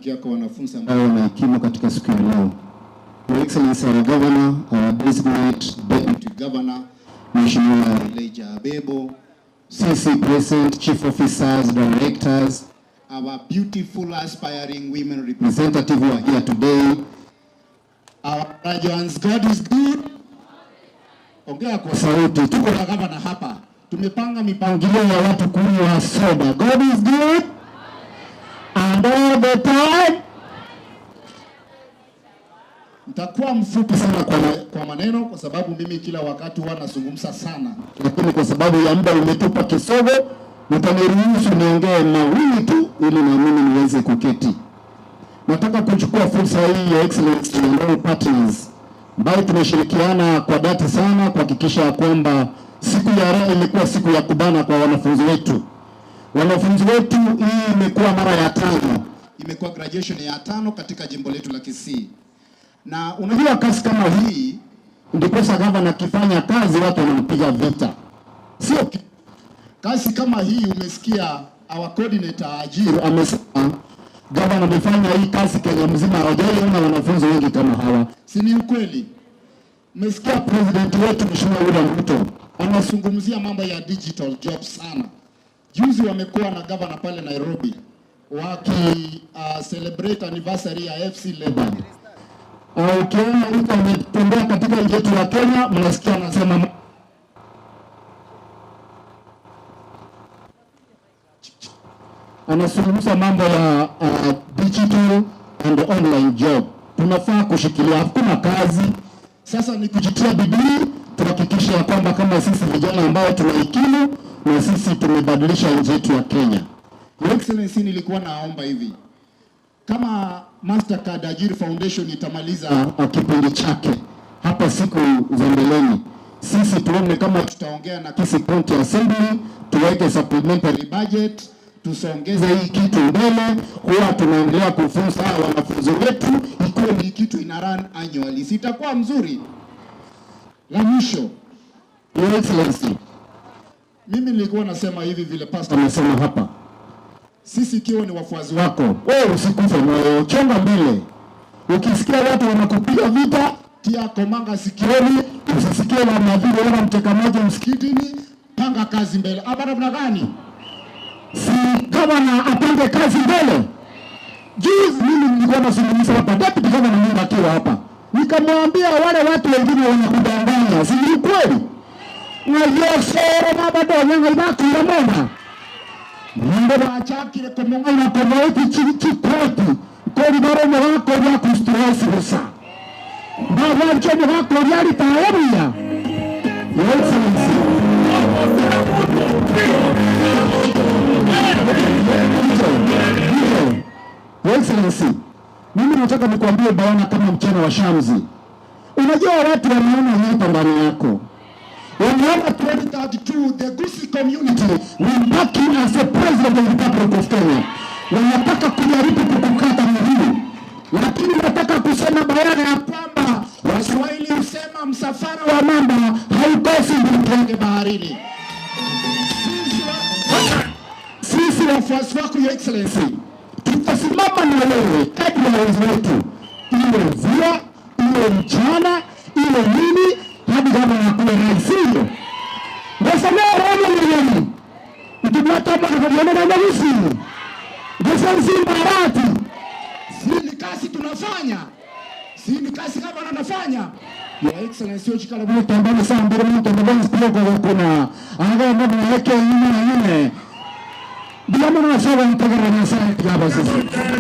Kwa wanafunzi ambao wamehitimu katika siku ya leo. Your Excellency our Governor, our designate Deputy Governor, Mheshimiwa Elijah Abebo, CC President, Chief Officers, Directors, our beautiful aspiring women representatives who are here today, our graduates. God is good. Ongea kwa sauti. Tuko na gavana hapa. Tumepanga mipangilio ya watu kunywa soda. God is good. And all the time. Nitakuwa mfupi sana kwa maneno kwa sababu mimi kila wakati huwa nazungumza sana. Lakini kwa sababu ya muda umetupa kisogo, mtaniruhusu niongee mawili tu ili na mimi niweze kuketi. Nataka kuchukua fursa hii ya Excellency and partners ambao tumeshirikiana kwa dhati sana kuhakikisha kwamba siku ya leo imekuwa siku ya kubana kwa wanafunzi wetu. Wanafunzi wetu hii imekuwa mara ya 5. Imekuwa graduation ya 5 katika jimbo letu la Kisii. Na unajua kazi kama hii ndipo gavana akifanya kazi watu wanampiga vita. Sio kazi kama hii. Umesikia our coordinator Ajiry amesema gavana amefanya hii kazi Kenya mzima, hawajaona wanafunzi wengi kama hawa. Si ni ukweli? Umesikia president wetu Mheshimiwa William Ruto anazungumzia mambo ya digital jobs sana. Juzi wamekuwa na gavana pale Nairobi waki celebrate anniversary ya FC Lebanon. Ukiona mtu ametembea katika nchi yetu ya Kenya, mnasikia anasema anazungumza mambo ya digital and online job. Tunafaa kushikilia, hakuna kazi. Sasa ni kujitia bidii, tuhakikisha kwamba kama sisi vijana ambao tunahitimu na sisi tumebadilisha nchi yetu ya Kenya. Your Excellency, nilikuwa naomba hivi. Kama Mastercard Ajiry Foundation itamaliza kipindi chake hapa siku za mbeleni, sisi tuone kama tutaongea na Kisii County Assembly, tuweke supplementary budget, tusongeze hii kitu mbele. Huwa tunaendelea kufunza wanafunzi wetu, ikuwe ni kitu ina run annually. Sitakuwa mzuri. La mwisho, Your Excellency, mimi nilikuwa nasema hivi vile pastor amesema hapa. Sisi ikiwa ni wafuazi wako, wewe usikufe moyo, chonga mbele. Ukisikia watu wanakupiga vita, tia komanga sikioni, usisikie la madhuru wala mteka maji msikitini, panga kazi mbele. Hapa namna gani? Si gavana apange kazi mbele. Juzi mimi nilikuwa nazungumza hapa, deputy governor mimi akiwa hapa. Nikamwambia wale watu wengine wanakudanganya, si ni kweli? Na yosoro na bado nyanga ibaki ya mona. Mungu waachakile komonga na komoeti chikoti. Kodi barome wako ya kustresi rusa. Na wanchoni wako ya litaeria. Your Excellency. Your Excellency, mimi nataka nikuambie bayana kama mchana wa shamsi. Unajua watu wanaona nyota ndani yako. Wanaona 2032 the Kisii community will back you as the president of the Republic of Kenya. Wanataka kujaribu kukukata miguu. Lakini nataka kusema bayana ya kwamba Waswahili husema msafara wa mamba haukosi mtenge baharini. Sisi wafuasi wako Your Excellency, tutasimama na wewe kadri ya uwezo wetu. Iwe mvua, iwe mchana, iwe nini, hadi kama nakuwa rais hiyo. Ndesamea roho mwenyewe. Mtumata mwana na mwisi. Ndesamea mbarati. Si ni kazi tunafanya. Si ni kazi kama anafanya. Your Excellency, ojikala mwito ambani saa mbele mwito mbani spiloko wakuna. Anga mbani mweke yine na yine. Bila mwana sawa mtegara na saa ya sisi.